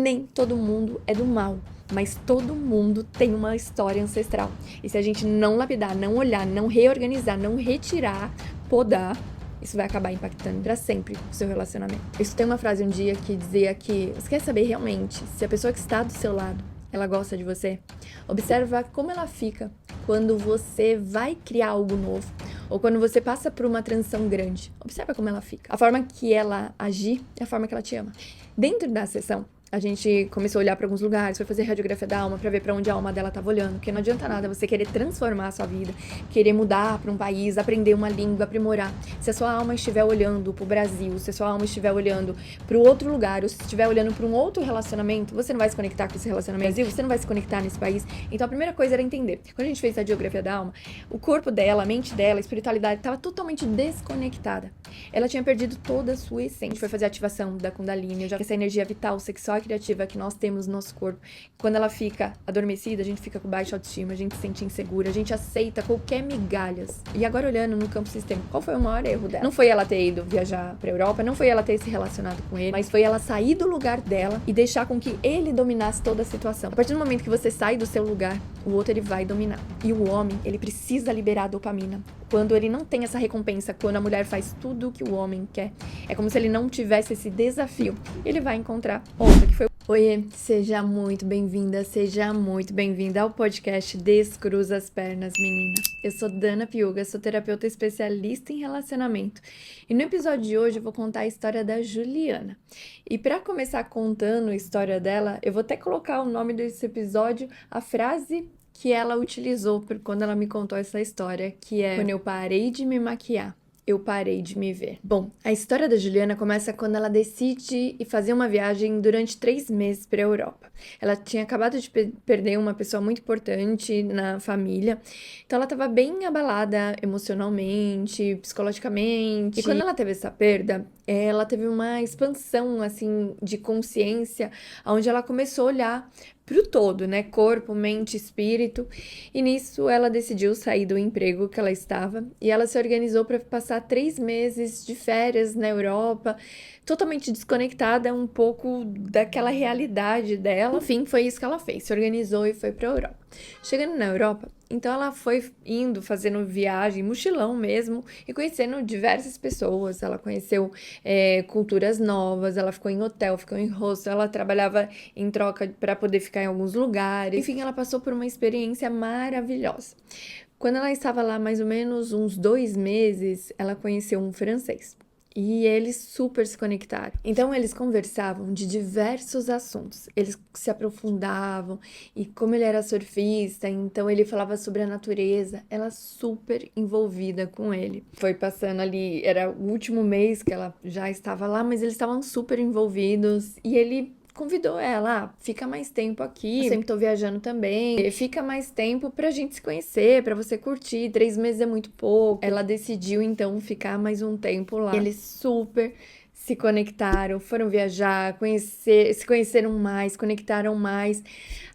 nem todo mundo é do mal, mas todo mundo tem uma história ancestral. E se a gente não lapidar, não olhar, não reorganizar, não retirar, podar, isso vai acabar impactando pra sempre o seu relacionamento. Isso tem uma frase um dia que dizia que você quer saber realmente se a pessoa que está do seu lado, ela gosta de você? Observa como ela fica quando você vai criar algo novo ou quando você passa por uma transição grande. Observa como ela fica. A forma que ela agir é a forma que ela te ama. Dentro da sessão, a gente começou a olhar para alguns lugares, foi fazer radiografia da alma para ver para onde a alma dela estava olhando, porque não adianta nada você querer transformar a sua vida, querer mudar para um país, aprender uma língua, aprimorar. Se a sua alma estiver olhando para o Brasil, se a sua alma estiver olhando para o outro lugar, ou se estiver olhando para um outro relacionamento, você não vai se conectar com esse relacionamento, você não vai se conectar nesse país. Então a primeira coisa era entender. Quando a gente fez a radiografia da alma, o corpo dela, a mente dela, a espiritualidade estava totalmente desconectada. Ela tinha perdido toda a sua essência. A gente foi fazer a ativação da Kundalini, essa energia vital, sexual e criativa que nós temos no nosso corpo. Quando ela fica adormecida, a gente fica com baixa autoestima, a gente se sente insegura, a gente aceita qualquer migalhas. E agora olhando no campo sistêmico, qual foi o maior erro dela? Não foi ela ter ido viajar pra Europa, não foi ela ter se relacionado com ele, mas foi ela sair do lugar dela e deixar com que ele dominasse toda a situação. A partir do momento que você sai do seu lugar, o outro ele vai dominar. E o homem, ele precisa liberar a dopamina. Quando ele não tem essa recompensa, quando a mulher faz tudo o que o homem quer, é como se ele não tivesse esse desafio. Ele vai encontrar outra que foi... Oiê, seja muito bem-vinda, seja muito bem-vinda ao podcast Descruza as Pernas, menina. Eu sou Dana Piuga, sou terapeuta especialista em relacionamento. E no episódio de hoje eu vou contar a história da Juliana. E para começar contando a história dela, eu vou até colocar o nome desse episódio, a frase que ela utilizou quando ela me contou essa história, que é: quando eu parei de me maquiar, eu parei de me ver. Bom, a história da Juliana começa quando ela decide ir fazer uma viagem durante 3 meses para a Europa. Ela tinha acabado de perder uma pessoa muito importante na família, então ela estava bem abalada emocionalmente, psicologicamente. E quando ela teve essa perda, ela teve uma expansão, assim, de consciência, onde ela começou a olhar pro todo, né? Corpo, mente, espírito. E nisso ela decidiu sair do emprego que ela estava e ela se organizou para passar 3 meses de férias na Europa, totalmente desconectada um pouco daquela realidade dela. Enfim, foi isso que ela fez, se organizou e foi para a Europa. Chegando na Europa, então ela foi indo, fazendo viagem, mochilão mesmo, e conhecendo diversas pessoas. Ela conheceu culturas novas, ela ficou em hotel, ficou em hostel, ela trabalhava em troca para poder ficar em alguns lugares. Enfim, ela passou por uma experiência maravilhosa. Quando ela estava lá mais ou menos uns 2 meses, ela conheceu um francês. E eles super se conectaram. Então, eles conversavam de diversos assuntos. Eles se aprofundavam. E como ele era surfista, então ele falava sobre a natureza. Ela super envolvida com ele. Foi passando ali, era o último mês que ela já estava lá, mas eles estavam super envolvidos. E ele convidou ela, fica mais tempo aqui, eu sempre tô viajando também, fica mais tempo pra gente se conhecer, pra você curtir, 3 meses é muito pouco. Ela decidiu, então, ficar mais um tempo lá. Eles super se conectaram, foram viajar, se conheceram mais, conectaram mais,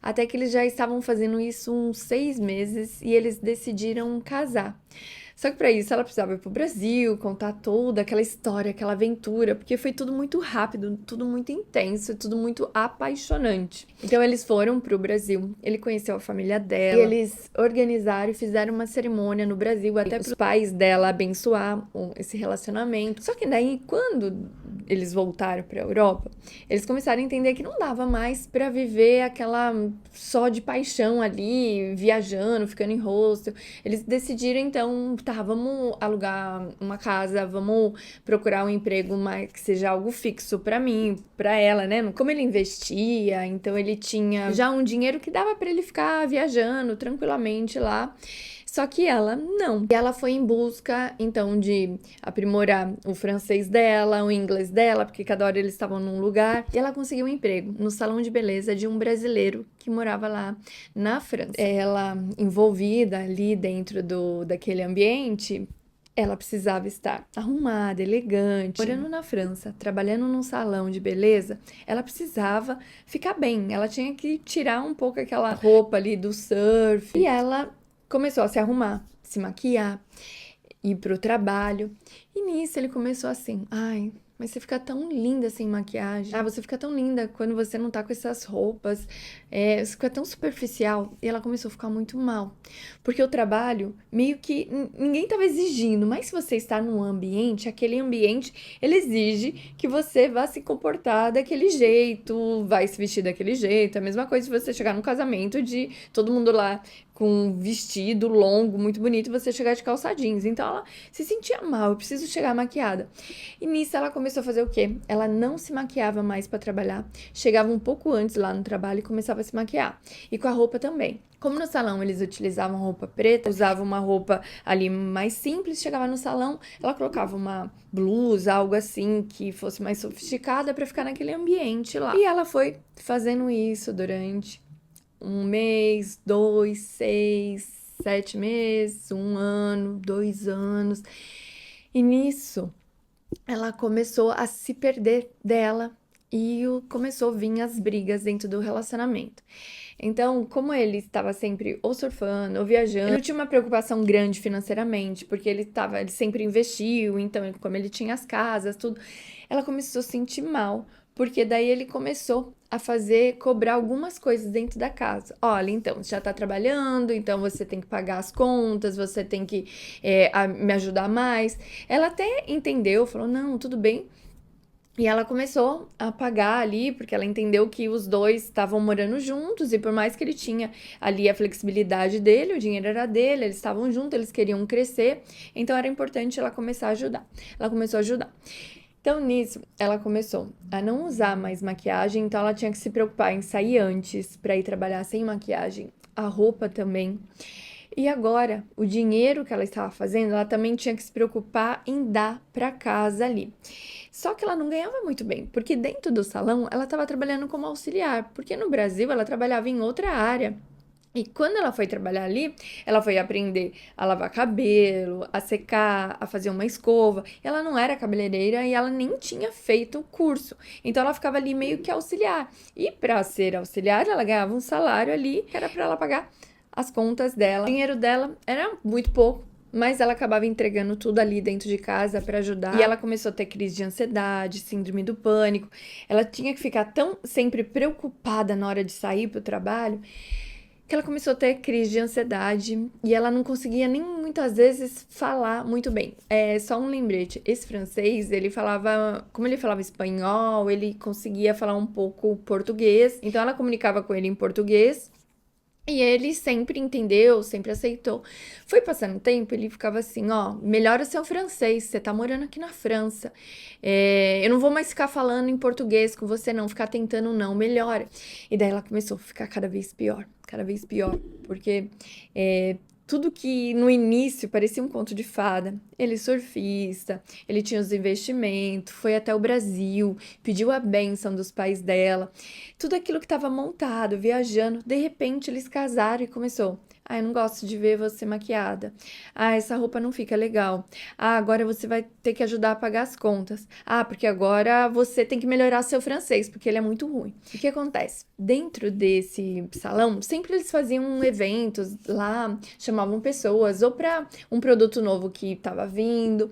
até que eles já estavam fazendo isso uns 6 meses e eles decidiram casar. Só que para isso ela precisava ir pro Brasil, contar toda aquela história, aquela aventura, porque foi tudo muito rápido, tudo muito intenso, tudo muito apaixonante. Então eles foram pro Brasil, ele conheceu a família dela, e eles organizaram e fizeram uma cerimônia no Brasil, até para os pais dela abençoar esse relacionamento. Só que daí, quando eles voltaram para a Europa, eles começaram a entender que não dava mais para viver aquela só de paixão ali, viajando, ficando em hostel. Eles decidiram, então, tá, vamos alugar uma casa, vamos procurar um emprego que seja algo fixo pra mim, pra ela, né? Como ele investia, então ele tinha já um dinheiro que dava pra ele ficar viajando tranquilamente lá. Só que ela não. E ela foi em busca, então, de aprimorar o francês dela, o inglês dela, porque cada hora eles estavam num lugar. E ela conseguiu um emprego no salão de beleza de um brasileiro que morava lá na França. Ela, envolvida ali dentro daquele ambiente, ela precisava estar arrumada, elegante. Morando na França, trabalhando num salão de beleza, ela precisava ficar bem. Ela tinha que tirar um pouco aquela roupa ali do surf. E ela começou a se arrumar, se maquiar, ir pro trabalho. E nisso ele começou assim: ai, mas você fica tão linda sem maquiagem. Ah, você fica tão linda quando você não tá com essas roupas. Você fica tão superficial. E ela começou a ficar muito mal. Porque o trabalho, meio que ninguém tava exigindo. Mas se você está num ambiente, aquele ambiente, ele exige que você vá se comportar daquele jeito, vai se vestir daquele jeito. É a mesma coisa se você chegar num casamento de todo mundo lá com um vestido longo, muito bonito, e você chegar de calça jeans. Então ela se sentia mal, eu preciso chegar maquiada. E nisso ela começou a fazer o quê? Ela não se maquiava mais para trabalhar, chegava um pouco antes lá no trabalho e começava a se maquiar. E com a roupa também. Como no salão eles utilizavam roupa preta, usavam uma roupa ali mais simples, chegava no salão, ela colocava uma blusa, algo assim que fosse mais sofisticada para ficar naquele ambiente lá. E ela foi fazendo isso durante 1 mês, 2, 6, 7 meses, 1 ano, 2 anos. E nisso, ela começou a se perder dela e começou a vir as brigas dentro do relacionamento. Então, como ele estava sempre ou surfando ou viajando, ele não tinha uma preocupação grande financeiramente, porque ele sempre investiu, então, como ele tinha as casas, tudo, ela começou a se sentir mal, porque daí ele começou a cobrar algumas coisas dentro da casa. Olha, então, você já tá trabalhando, então você tem que pagar as contas, você tem que me ajudar mais. Ela até entendeu, falou, não, tudo bem. E ela começou a pagar ali, porque ela entendeu que os dois estavam morando juntos, e por mais que ele tinha ali a flexibilidade dele, o dinheiro era dele, eles estavam juntos, eles queriam crescer, então era importante ela começar a ajudar. Ela começou a ajudar. Então, nisso, ela começou a não usar mais maquiagem, então ela tinha que se preocupar em sair antes para ir trabalhar sem maquiagem, a roupa também. E agora, o dinheiro que ela estava fazendo, ela também tinha que se preocupar em dar para casa ali. Só que ela não ganhava muito bem, porque dentro do salão ela estava trabalhando como auxiliar, porque no Brasil ela trabalhava em outra área. E quando ela foi trabalhar ali, ela foi aprender a lavar cabelo, a secar, a fazer uma escova. Ela não era cabeleireira e ela nem tinha feito o curso. Então ela ficava ali meio que auxiliar. E para ser auxiliar, ela ganhava um salário ali que era para ela pagar as contas dela. O dinheiro dela era muito pouco, mas ela acabava entregando tudo ali dentro de casa para ajudar. E ela começou a ter crise de ansiedade, síndrome do pânico. Ela tinha que ficar tão sempre preocupada na hora de sair para o trabalho que ela começou a ter crise de ansiedade e ela não conseguia nem muitas vezes falar muito bem. Só um lembrete, esse francês, ele falava, como ele falava espanhol, ele conseguia falar um pouco português, então ela comunicava com ele em português. E ele sempre entendeu, sempre aceitou. Foi passando o tempo, ele ficava assim, ó, melhora seu francês, você tá morando aqui na França. Eu não vou mais ficar falando em português com você, não, ficar tentando não, melhora. E daí ela começou a ficar cada vez pior, porque tudo que no início parecia um conto de fada. Ele surfista, ele tinha os investimentos, foi até o Brasil, pediu a bênção dos pais dela. Tudo aquilo que estava montado, viajando, de repente eles casaram e começou. Ah, eu não gosto de ver você maquiada. Ah, essa roupa não fica legal. Ah, agora você vai ter que ajudar a pagar as contas. Ah, porque agora você tem que melhorar seu francês, porque ele é muito ruim. O que acontece? Dentro desse salão, sempre eles faziam eventos lá, chamavam pessoas, ou para um produto novo que estava vindo.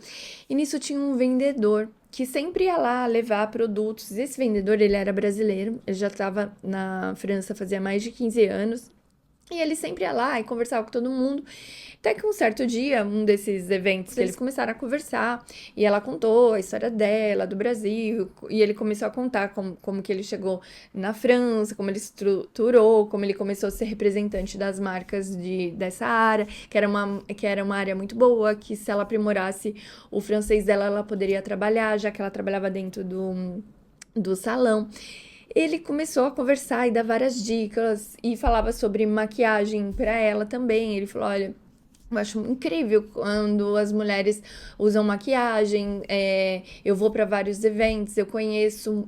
E nisso tinha um vendedor que sempre ia lá levar produtos. Esse vendedor, ele era brasileiro, ele já estava na França fazia mais de 15 anos. E ele sempre ia lá e conversava com todo mundo. Até que um certo dia, um desses eventos, eles começaram a conversar. E ela contou a história dela, do Brasil. E ele começou a contar como que ele chegou na França, como ele estruturou, como ele começou a ser representante das marcas dessa área, que era uma área muito boa, que se ela aprimorasse o francês dela, ela poderia trabalhar, já que ela trabalhava dentro do salão. Ele começou a conversar e dar várias dicas e falava sobre maquiagem para ela também. Ele falou, olha, eu acho incrível quando as mulheres usam maquiagem, eu vou para vários eventos,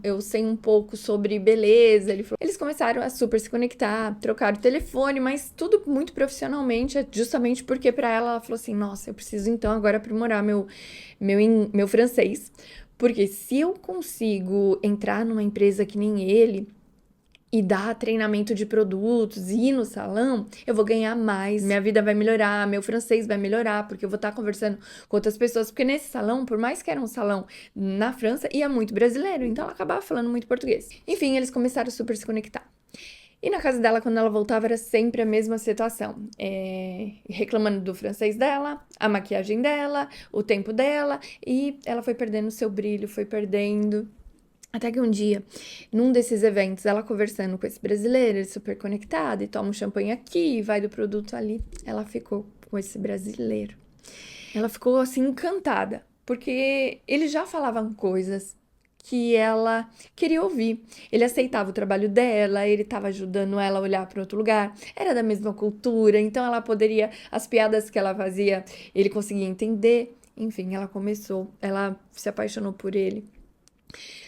eu sei um pouco sobre beleza. Ele falou, eles começaram a super se conectar, trocaram o telefone, mas tudo muito profissionalmente, justamente porque para ela falou assim, nossa, eu preciso então agora aprimorar meu francês, porque se eu consigo entrar numa empresa que nem ele, e dar treinamento de produtos e ir no salão, eu vou ganhar mais, minha vida vai melhorar, meu francês vai melhorar, porque eu vou estar conversando com outras pessoas, porque nesse salão, por mais que era um salão na França, ia muito brasileiro, então ela acabava falando muito português. Enfim, eles começaram a super se conectar. E na casa dela, quando ela voltava, era sempre a mesma situação. Reclamando do francês dela, a maquiagem dela, o tempo dela, e ela foi perdendo o seu brilho, foi perdendo. Até que um dia, num desses eventos, ela conversando com esse brasileiro, ele super conectado, e toma um champanhe aqui, e vai do produto ali, ela ficou com esse brasileiro. Ela ficou assim encantada, porque eles já falavam coisas que ela queria ouvir. Ele aceitava o trabalho dela, ele estava ajudando ela a olhar para outro lugar, era da mesma cultura, então ela poderia, as piadas que ela fazia, ele conseguia entender. Enfim, ela se apaixonou por ele.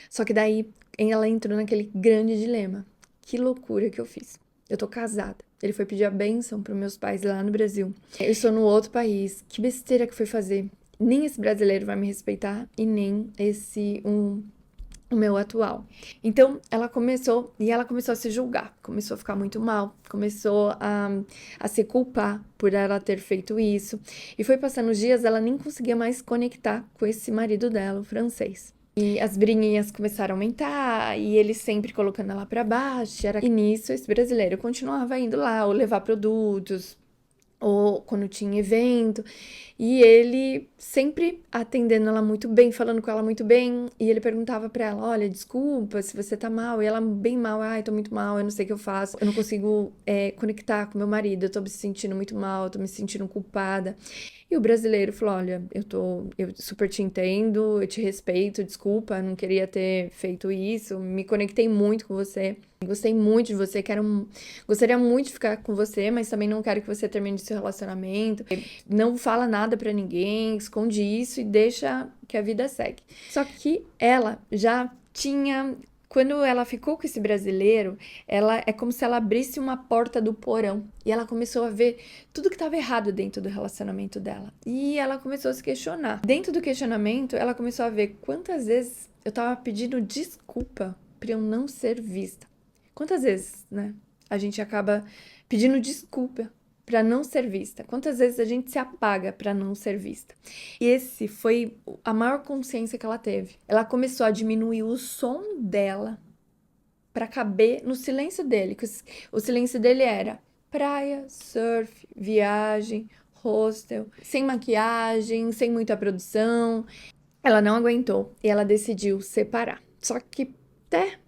Só que daí ela entrou naquele grande dilema. Que loucura que eu fiz. Eu tô casada. Ele foi pedir a bênção para meus pais lá no Brasil. Eu estou no outro país. Que besteira que foi fazer. Nem esse brasileiro vai me respeitar e nem o meu atual. Então, ela começou a se julgar, começou a ficar muito mal, começou a se culpar por ela ter feito isso. E foi passando os dias, ela nem conseguia mais conectar com esse marido dela, o francês. E as briguinhas começaram a aumentar, e ele sempre colocando ela pra baixo. E nisso, esse brasileiro continuava indo lá, ou levar produtos, ou quando tinha evento, e ele sempre atendendo ela muito bem, falando com ela muito bem, e ele perguntava pra ela, olha, desculpa se você tá mal, e ela bem mal, ai, tô muito mal, eu não sei o que eu faço, eu não consigo conectar com meu marido, eu tô me sentindo muito mal, eu tô me sentindo culpada. E o brasileiro falou, olha, eu super te entendo, eu te respeito, desculpa, não queria ter feito isso, me conectei muito com você, gostei muito de você, gostaria muito de ficar com você, mas também não quero que você termine seu relacionamento, não fala nada pra ninguém, esconde isso e deixa que a vida segue. Só que ela já tinha... Quando ela ficou com esse brasileiro, é como se ela abrisse uma porta do porão. E ela começou a ver tudo que estava errado dentro do relacionamento dela. E ela começou a se questionar. Dentro do questionamento, ela começou a ver quantas vezes eu estava pedindo desculpa por eu não ser vista. Quantas vezes, né? A gente acaba pedindo desculpa para não ser vista. Quantas vezes a gente se apaga para não ser vista. E esse foi a maior consciência que ela teve. Ela começou a diminuir o som dela para caber no silêncio dele. O silêncio dele era praia, surf, viagem, hostel, sem maquiagem, sem muita produção. Ela não aguentou e ela decidiu separar. Só que até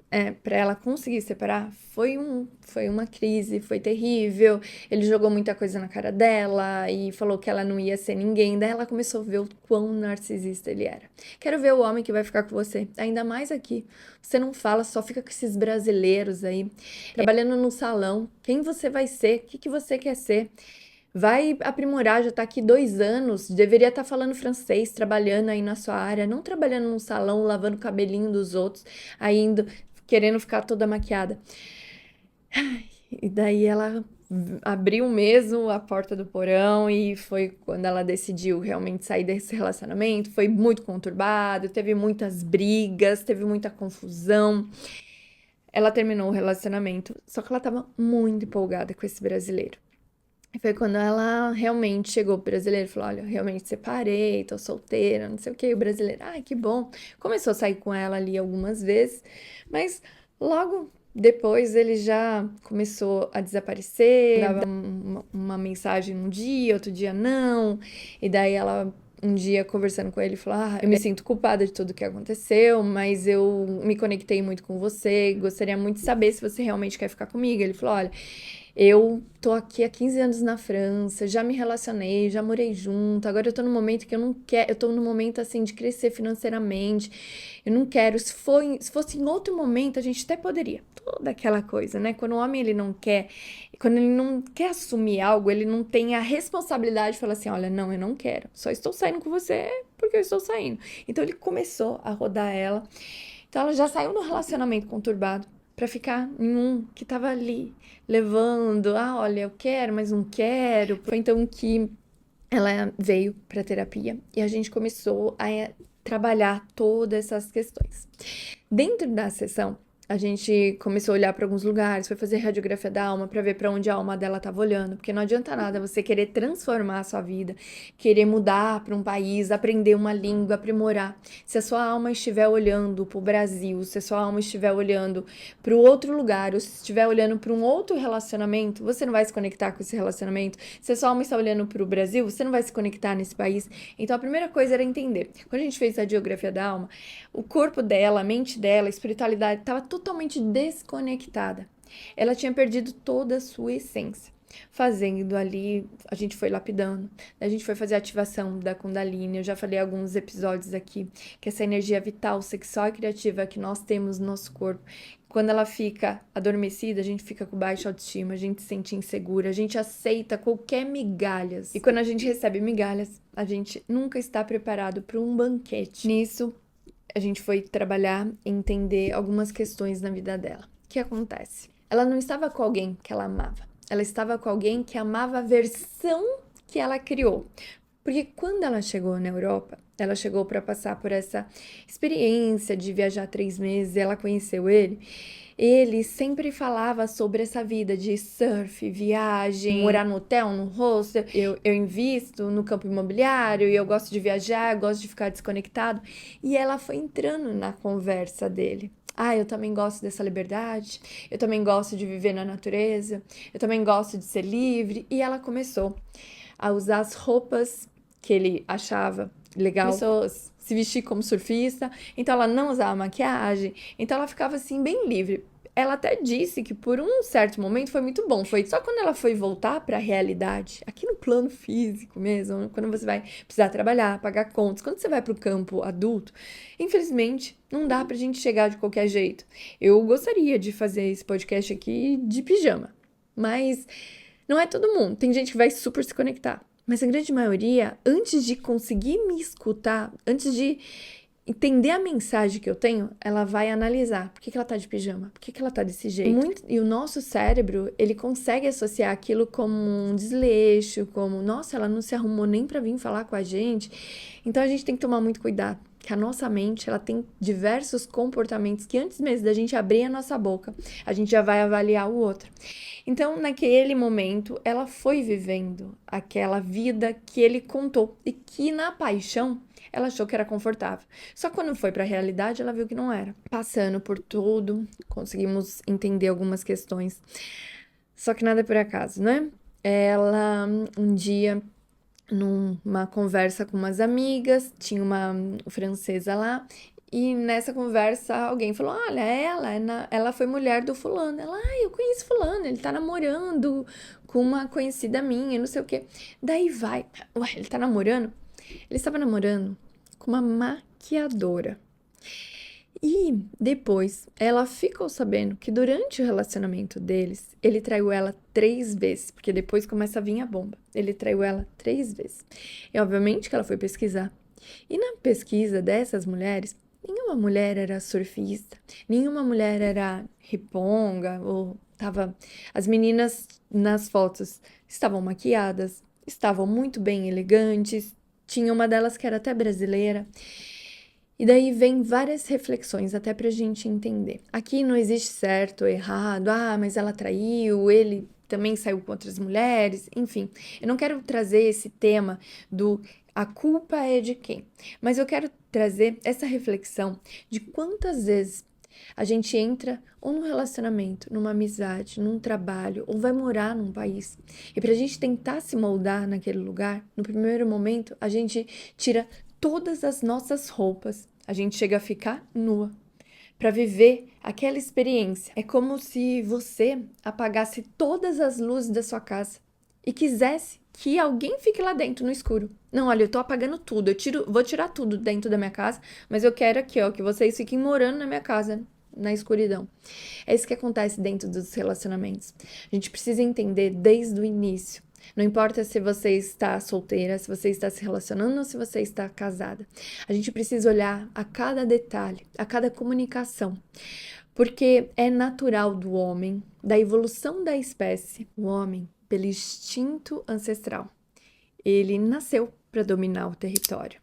para ela conseguir separar, foi uma crise, foi terrível. Ele jogou muita coisa na cara dela e falou que ela não ia ser ninguém. Daí ela começou a ver o quão narcisista ele era. Quero ver o homem que vai ficar com você, ainda mais aqui. Você não fala, só fica com esses brasileiros aí, trabalhando no salão. Quem você vai ser? O que você quer ser? Vai aprimorar, já tá aqui 2 anos, deveria estar falando francês, trabalhando aí na sua área, não trabalhando num salão, lavando o cabelinho dos outros, ainda querendo ficar toda maquiada. E daí ela abriu mesmo a porta do porão e foi quando ela decidiu realmente sair desse relacionamento. Foi muito conturbado, teve muitas brigas, teve muita confusão. Ela terminou o relacionamento, só que ela tava muito empolgada com esse brasileiro. E foi quando ela realmente chegou pro brasileiro e falou, olha, eu realmente separei, tô solteira, não sei o quê. E o brasileiro, ai, que bom. Começou a sair com ela ali algumas vezes, mas logo depois ele já começou a desaparecer, dava uma mensagem um dia, outro dia não. E daí ela, um dia conversando com ele, falou, eu me sinto culpada de tudo que aconteceu, mas eu me conectei muito com você, gostaria muito de saber se você realmente quer ficar comigo. Ele falou, olha, eu tô aqui há 15 anos na França, já me relacionei, já morei junto, agora eu tô num momento que eu não quero, eu tô num momento assim de crescer financeiramente, eu não quero, se fosse em outro momento a gente até poderia, toda aquela coisa, né? Quando o homem ele não quer, quando ele não quer assumir algo, ele não tem a responsabilidade de falar assim, olha, não, eu não quero, só estou saindo com você porque eu estou saindo. Então ele começou a rodar ela, então ela já saiu no relacionamento conturbado, pra ficar em um que tava ali, levando, olha, eu quero, mas não quero. Foi então que ela veio pra terapia e a gente começou a trabalhar todas essas questões. Dentro da sessão, A gente começou a olhar para alguns lugares, foi fazer radiografia da alma para ver para onde a alma dela estava olhando, porque não adianta nada você querer transformar a sua vida, querer mudar para um país, aprender uma língua, aprimorar. Se a sua alma estiver olhando para o Brasil, se a sua alma estiver olhando para o outro lugar, ou se estiver olhando para um outro relacionamento, você não vai se conectar com esse relacionamento. Se a sua alma está olhando para o Brasil, você não vai se conectar nesse país. Então a primeira coisa era entender. Quando a gente fez a radiografia da alma, o corpo dela, a mente dela, a espiritualidade estava totalmente desconectada. Ela tinha perdido toda a sua essência. Fazendo ali, a gente foi lapidando, a gente foi fazer a ativação da Kundalini. Eu já falei alguns episódios aqui que essa energia vital, sexual e criativa que nós temos no nosso corpo, quando ela fica adormecida, a gente fica com baixa autoestima, a gente se sente insegura, a gente aceita qualquer migalhas. E quando a gente recebe migalhas, a gente nunca está preparado para um banquete. Nisso, a gente foi trabalhar e entender algumas questões na vida dela. O que acontece? Ela não estava com alguém que ela amava. Ela estava com alguém que amava a versão que ela criou. Porque quando ela chegou na Europa, ela chegou para passar por essa experiência de viajar 3 meses, ela conheceu ele. Ele sempre falava sobre essa vida de surf, viagem, morar no hotel, no hostel. Eu invisto no campo imobiliário e eu gosto de viajar, eu gosto de ficar desconectado. E ela foi entrando na conversa dele. Ah, eu também gosto dessa liberdade, eu também gosto de viver na natureza, eu também gosto de ser livre. E ela começou a usar as roupas que ele achava legal, pessoas se vestir como surfista, então ela não usava maquiagem, então ela ficava assim bem livre. Ela até disse que por um certo momento foi muito bom, foi só quando ela foi voltar para a realidade, aqui no plano físico mesmo, quando você vai precisar trabalhar, pagar contas, quando você vai para o campo adulto, infelizmente não dá pra gente chegar de qualquer jeito. Eu gostaria de fazer esse podcast aqui de pijama, mas não é todo mundo, tem gente que vai super se conectar. Mas a grande maioria, antes de conseguir me escutar, antes de entender a mensagem que eu tenho, ela vai analisar. Por que ela tá de pijama? Por que ela tá desse jeito? E o nosso cérebro, ele consegue associar aquilo como um desleixo, como, nossa, ela não se arrumou nem pra vir falar com a gente. Então a gente tem que tomar muito cuidado, que a nossa mente, ela tem diversos comportamentos que antes mesmo da gente abrir a nossa boca, a gente já vai avaliar o outro. Então, naquele momento, ela foi vivendo aquela vida que ele contou e que na paixão ela achou que era confortável. Só que quando foi para a realidade, ela viu que não era. Passando por tudo, conseguimos entender algumas questões. Só que nada é por acaso, né? Ela, um dia, numa conversa com umas amigas, tinha uma francesa lá, e nessa conversa alguém falou: olha, ela foi mulher do fulano. Ela, eu conheço fulano, ele tá namorando com uma conhecida minha, não sei o quê. Daí vai, ué, ele tá namorando? Ele estava namorando com uma maquiadora. E depois ela ficou sabendo que durante o relacionamento deles, ele traiu ela 3 vezes, porque depois começa a vir a bomba. Ele traiu ela 3 vezes. E obviamente que ela foi pesquisar. E na pesquisa dessas mulheres, nenhuma mulher era surfista, nenhuma mulher era riponga, ou tava. As meninas nas fotos estavam maquiadas, estavam muito bem elegantes, tinha uma delas que era até brasileira. E daí vem várias reflexões até pra gente entender. Aqui não existe certo ou errado, mas ela traiu, ele também saiu com outras mulheres, enfim. Eu não quero trazer esse tema do a culpa é de quem, mas eu quero trazer essa reflexão de quantas vezes a gente entra ou num relacionamento, numa amizade, num trabalho, ou vai morar num país. E pra gente tentar se moldar naquele lugar, no primeiro momento, a gente tira todas as nossas roupas. A gente chega a ficar nua para viver aquela experiência. É como se você apagasse todas as luzes da sua casa e quisesse que alguém fique lá dentro no escuro. Não, olha, eu tô apagando tudo, vou tirar tudo dentro da minha casa, mas eu quero aqui, ó, que vocês fiquem morando na minha casa, na escuridão. É isso que acontece dentro dos relacionamentos. A gente precisa entender desde o início. Não importa se você está solteira, se você está se relacionando ou se você está casada. A gente precisa olhar a cada detalhe, a cada comunicação. Porque é natural do homem, da evolução da espécie, o homem, pelo instinto ancestral. Ele nasceu para dominar o território.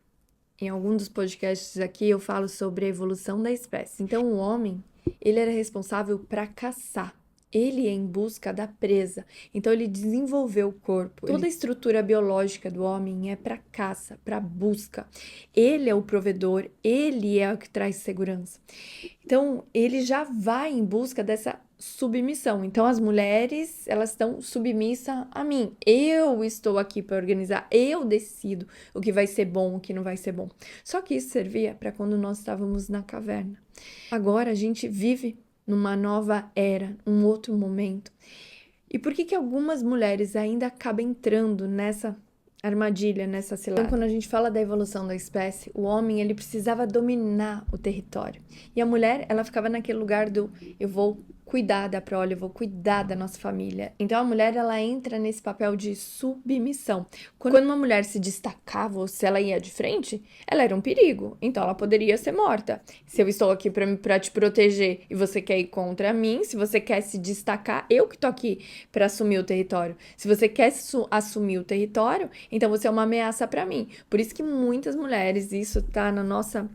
Em algum dos podcasts aqui eu falo sobre a evolução da espécie. Então o homem, ele era responsável para caçar. Ele é em busca da presa, então ele desenvolveu o corpo. Toda a estrutura biológica do homem é para caça, para busca. Ele é o provedor, ele é o que traz segurança. Então, ele já vai em busca dessa submissão. Então, as mulheres, elas estão submissas a mim. Eu estou aqui para organizar, eu decido o que vai ser bom, o que não vai ser bom. Só que isso servia para quando nós estávamos na caverna. Agora a gente vive numa nova era, um outro momento. E por que algumas mulheres ainda acabam entrando nessa armadilha, nessa cilada? Então, quando a gente fala da evolução da espécie, o homem, ele precisava dominar o território. E a mulher, ela ficava naquele lugar do eu vou cuidar da prole, eu vou cuidar da nossa família. Então, a mulher, ela entra nesse papel de submissão. Quando uma mulher se destacava, ou se ela ia de frente, ela era um perigo. Então, ela poderia ser morta. Se eu estou aqui para te proteger e você quer ir contra mim, se você quer se destacar, eu que tô aqui para assumir o território. Se você quer assumir o território, então você é uma ameaça para mim. Por isso que muitas mulheres, isso tá na nossa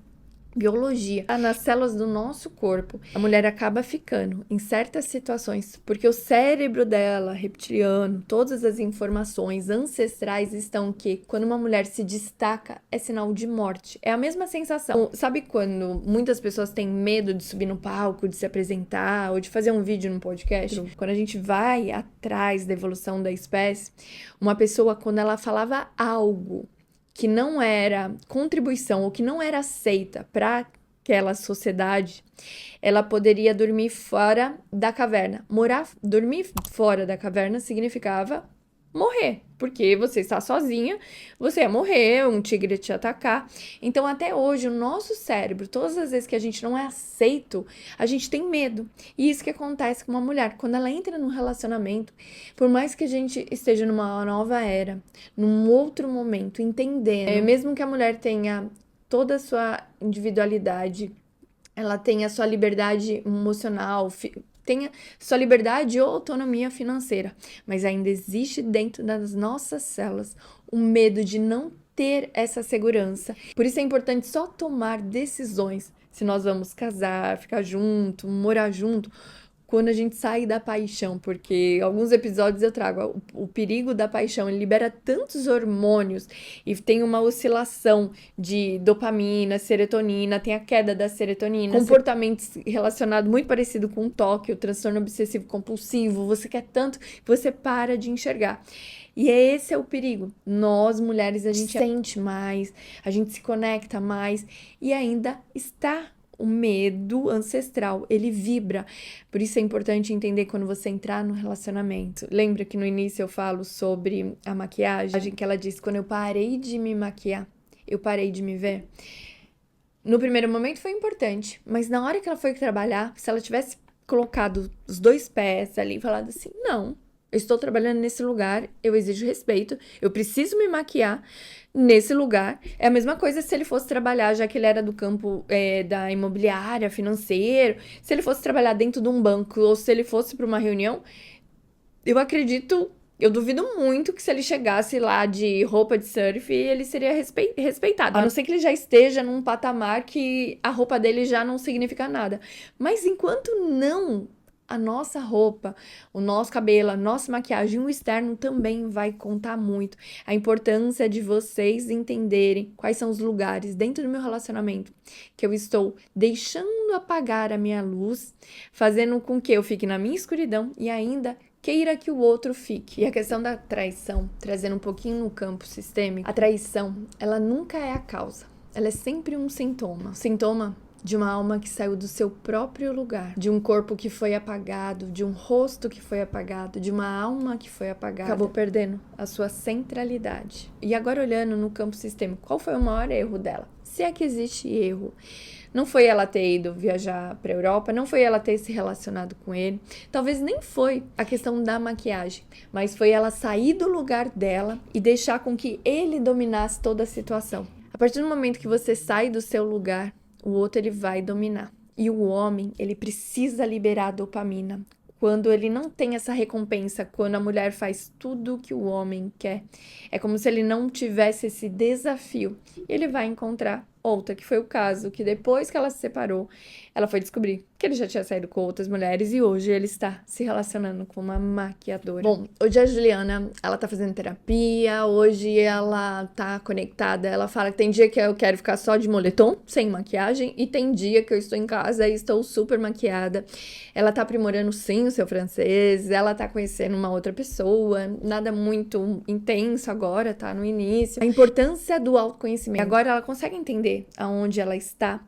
biologia, nas células do nosso corpo, a mulher acaba ficando em certas situações, porque o cérebro dela, reptiliano, todas as informações ancestrais estão que quando uma mulher se destaca, é sinal de morte. É a mesma sensação. Sabe quando muitas pessoas têm medo de subir no palco, de se apresentar, ou de fazer um vídeo num podcast? Quando a gente vai atrás da evolução da espécie, uma pessoa, quando ela falava algo que não era contribuição ou que não era aceita para aquela sociedade, ela poderia dormir fora da caverna. Dormir fora da caverna significava morrer, porque você está sozinha, você ia morrer, um tigre ia te atacar. Então, até hoje, o nosso cérebro, todas as vezes que a gente não é aceito, a gente tem medo. E isso que acontece com uma mulher. Quando ela entra num relacionamento, por mais que a gente esteja numa nova era, num outro momento, entendendo, mesmo que a mulher tenha toda a sua individualidade, ela tenha a sua liberdade emocional, tenha sua liberdade ou autonomia financeira, mas ainda existe dentro das nossas células o medo de não ter essa segurança. Por isso é importante só tomar decisões se nós vamos casar, ficar junto, morar junto, quando a gente sai da paixão, porque alguns episódios eu trago o perigo da paixão, ele libera tantos hormônios e tem uma oscilação de dopamina, serotonina, tem a queda da serotonina, comportamentos relacionados muito parecido com o TOC, o transtorno obsessivo compulsivo, você quer tanto que você para de enxergar. E esse é o perigo. Nós, mulheres, a gente sente mais, a gente se conecta mais e ainda está o medo ancestral, ele vibra. Por isso é importante entender quando você entrar no relacionamento. Lembra que no início eu falo sobre a maquiagem, que ela disse, quando eu parei de me maquiar, eu parei de me ver. No primeiro momento foi importante, mas na hora que ela foi trabalhar, se ela tivesse colocado os dois pés ali e falado assim, não, eu estou trabalhando nesse lugar, eu exijo respeito, eu preciso me maquiar nesse lugar. É a mesma coisa se ele fosse trabalhar, já que ele era do campo da imobiliária, financeiro, se ele fosse trabalhar dentro de um banco ou se ele fosse para uma reunião, eu duvido muito que se ele chegasse lá de roupa de surf, ele seria respeitado. A não ser que ele já esteja num patamar que a roupa dele já não significa nada. Mas enquanto não, a nossa roupa, o nosso cabelo, a nossa maquiagem, o externo também vai contar muito. A importância de vocês entenderem quais são os lugares dentro do meu relacionamento que eu estou deixando apagar a minha luz, fazendo com que eu fique na minha escuridão e ainda queira que o outro fique. E a questão da traição, trazendo um pouquinho no campo sistêmico, a traição, ela nunca é a causa. Ela é sempre um sintoma. Sintoma de uma alma que saiu do seu próprio lugar, de um corpo que foi apagado, de um rosto que foi apagado, de uma alma que foi apagada, acabou perdendo a sua centralidade. E agora olhando no campo sistêmico, qual foi o maior erro dela? Se é que existe erro. Não foi ela ter ido viajar para a Europa, não foi ela ter se relacionado com ele, talvez nem foi a questão da maquiagem, mas foi ela sair do lugar dela e deixar com que ele dominasse toda a situação. A partir do momento que você sai do seu lugar, o outro ele vai dominar. E o homem, ele precisa liberar a dopamina. Quando ele não tem essa recompensa, quando a mulher faz tudo o que o homem quer, é como se ele não tivesse esse desafio. Ele vai encontrar outra, que foi o caso, que depois que ela se separou, ela foi descobrir que ele já tinha saído com outras mulheres e hoje ele está se relacionando com uma maquiadora. Bom, hoje a Juliana, ela tá fazendo terapia, hoje ela tá conectada, ela fala que tem dia que eu quero ficar só de moletom, sem maquiagem, e tem dia que eu estou em casa e estou super maquiada. Ela tá aprimorando sim o seu francês, ela tá conhecendo uma outra pessoa, nada muito intenso agora, tá no início. A importância do autoconhecimento. Agora ela consegue entender aonde ela está,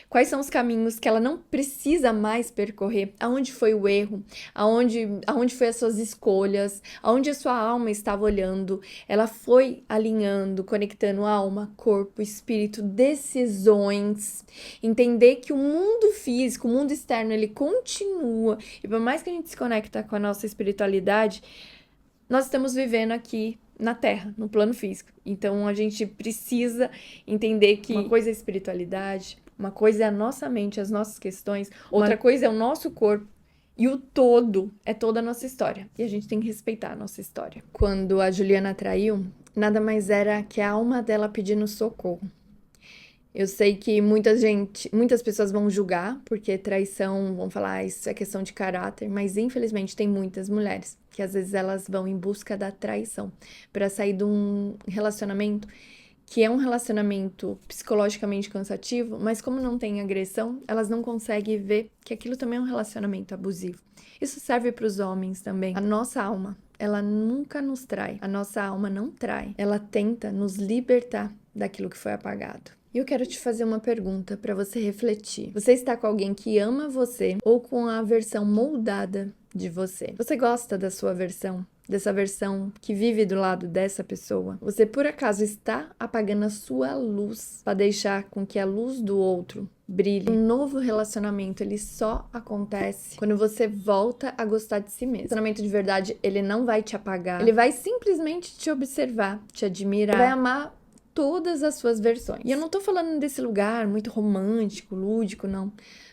quais são os caminhos que ela não precisa mais percorrer, aonde foi o erro, aonde foi as suas escolhas, aonde a sua alma estava olhando. Ela foi alinhando, conectando alma, corpo, espírito, decisões, entender que o mundo físico, o mundo externo, ele continua, e por mais que a gente se conecta com a nossa espiritualidade, nós estamos vivendo aqui na Terra, no plano físico. Então a gente precisa entender que uma coisa é espiritualidade, uma coisa é a nossa mente, as nossas questões, outra coisa é o nosso corpo. E o todo é toda a nossa história. E a gente tem que respeitar a nossa história. Quando a Juliana traiu, nada mais era que a alma dela pedindo socorro. Eu sei que muitas pessoas vão julgar, porque traição, vão falar, isso é questão de caráter, mas infelizmente tem muitas mulheres que às vezes elas vão em busca da traição para sair de um relacionamento que é um relacionamento psicologicamente cansativo, mas como não tem agressão, elas não conseguem ver que aquilo também é um relacionamento abusivo. Isso serve para os homens também. A nossa alma, ela nunca nos trai. A nossa alma não trai. Ela tenta nos libertar daquilo que foi apagado. E eu quero te fazer uma pergunta para você refletir. Você está com alguém que ama você ou com a versão moldada de você? Você gosta da sua versão? Dessa versão que vive do lado dessa pessoa? Você por acaso está apagando a sua luz para deixar com que a luz do outro brilhe? Um novo relacionamento, ele só acontece quando você volta a gostar de si mesmo. O relacionamento de verdade, ele não vai te apagar. Ele vai simplesmente te observar, te admirar, vai amar todas as suas versões. E eu não tô falando desse lugar muito romântico, lúdico, não.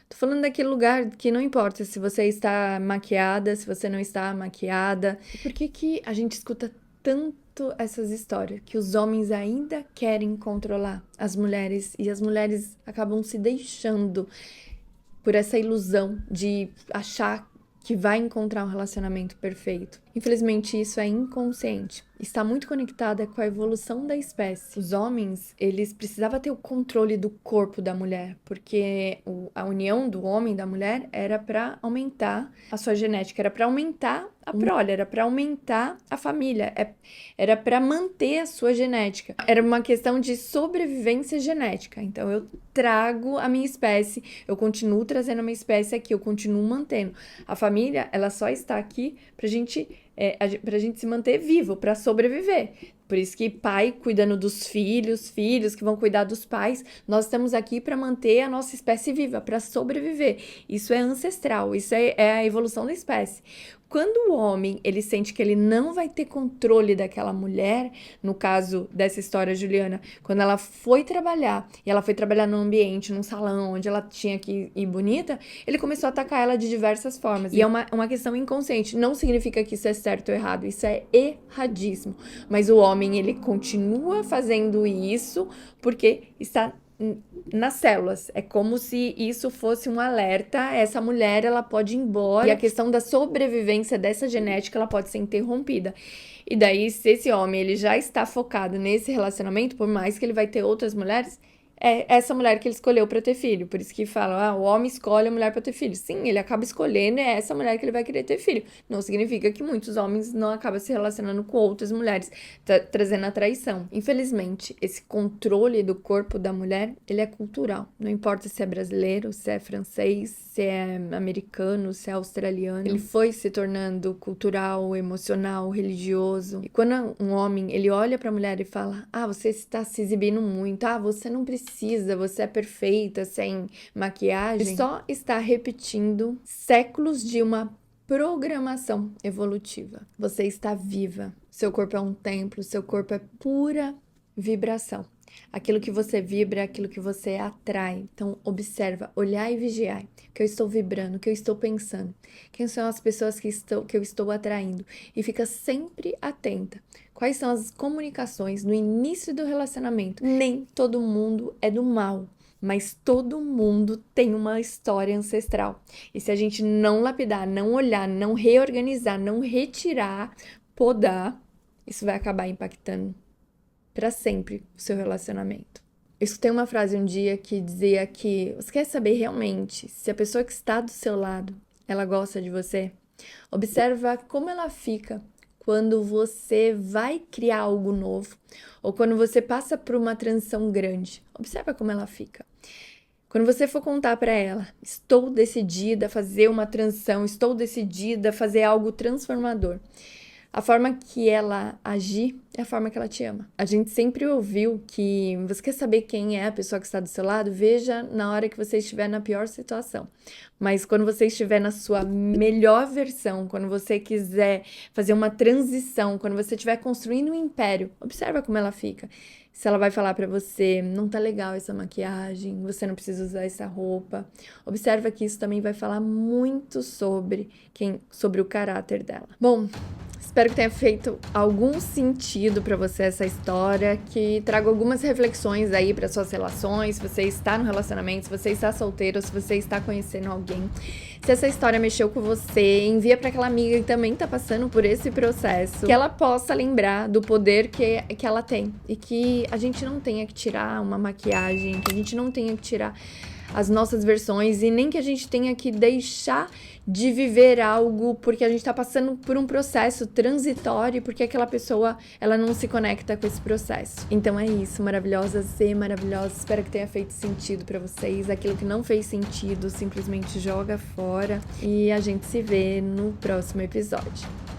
Tô falando daquele lugar que não importa se você está maquiada, se você não está maquiada. Por que a gente escuta tanto essas histórias? Que os homens ainda querem controlar as mulheres e as mulheres acabam se deixando por essa ilusão de achar que vai encontrar um relacionamento perfeito. Infelizmente, isso é inconsciente. Está muito conectada com a evolução da espécie. Os homens, eles precisavam ter o controle do corpo da mulher, porque a união do homem e da mulher era para aumentar a sua genética, era para aumentar a prole, era para aumentar a família, era para manter a sua genética. Era uma questão de sobrevivência genética. Então, eu trago a minha espécie, eu continuo trazendo a minha espécie aqui, eu continuo mantendo. A família, ela só está aqui pra gente se manter vivo, pra sobreviver. Por isso que pai cuidando dos filhos, filhos que vão cuidar dos pais, nós estamos aqui para manter a nossa espécie viva, para sobreviver. Isso é ancestral, isso é a evolução da espécie. Quando o homem, ele sente que ele não vai ter controle daquela mulher, no caso dessa história, Juliana, quando ela foi trabalhar, e ela foi trabalhar num ambiente, num salão, onde ela tinha que ir bonita, ele começou a atacar ela de diversas formas. E é uma questão inconsciente, não significa que isso é certo ou errado, isso é erradíssimo. Mas o homem, ele continua fazendo isso porque está nas células. É como se isso fosse um alerta. Essa mulher, ela pode ir embora. E a questão da sobrevivência dessa genética, ela pode ser interrompida. E daí, se esse homem, ele já está focado nesse relacionamento, por mais que ele vai ter outras mulheres, é essa mulher que ele escolheu para ter filho. Por isso que falam, o homem escolhe a mulher para ter filho. Sim, ele acaba escolhendo, é essa mulher que ele vai querer ter filho. Não significa que muitos homens não acabam se relacionando com outras mulheres, trazendo a traição. Infelizmente, esse controle do corpo da mulher, ele é cultural. Não importa se é brasileiro, se é francês, se é americano, se é australiano. Ele foi se tornando cultural, emocional, religioso. E quando um homem, ele olha para a mulher e fala, você está se exibindo muito, você não precisa, você é perfeita, sem maquiagem, ele só está repetindo séculos de uma programação evolutiva. Você está viva, seu corpo é um templo, seu corpo é pura vibração. Aquilo que você vibra é aquilo que você atrai. Então, observa, olhar e vigiar. O que eu estou vibrando, o que eu estou pensando. Quem são as pessoas que eu estou atraindo? E fica sempre atenta. Quais são as comunicações no início do relacionamento? Nem todo mundo é do mal. mas todo mundo tem uma história ancestral. E se a gente não lapidar, não olhar, não reorganizar, não retirar, podar, isso vai acabar impactando para sempre o seu relacionamento. Eu escutei uma frase um dia que dizia que você quer saber realmente se a pessoa que está do seu lado, ela gosta de você? Observa como ela fica quando você vai criar algo novo ou quando você passa por uma transição grande. Observa como ela fica. Quando você for contar para ela, estou decidida a fazer uma transição, estou decidida a fazer algo transformador. A forma que ela agir é a forma que ela te ama. A gente sempre ouviu que você quer saber quem é a pessoa que está do seu lado? Veja na hora que você estiver na pior situação. Mas quando você estiver na sua melhor versão, quando você quiser fazer uma transição, quando você estiver construindo um império, observa como ela fica. Se ela vai falar pra você, não tá legal essa maquiagem, você não precisa usar essa roupa. Observa que isso também vai falar muito sobre o caráter dela. Bom, espero que tenha feito algum sentido pra você essa história, que traga algumas reflexões aí para suas relações, se você está no relacionamento, se você está solteiro, se você está conhecendo alguém. Se essa história mexeu com você, envia para aquela amiga que também tá passando por esse processo, que ela possa lembrar do poder que ela tem e que a gente não tenha que tirar uma maquiagem, que a gente não tenha que tirar as nossas versões e nem que a gente tenha que deixar de viver algo porque a gente tá passando por um processo transitório porque aquela pessoa, ela não se conecta com esse processo. Então é isso, maravilhosas e maravilhosos. Espero que tenha feito sentido pra vocês. Aquilo que não fez sentido, simplesmente joga fora e a gente se vê no próximo episódio.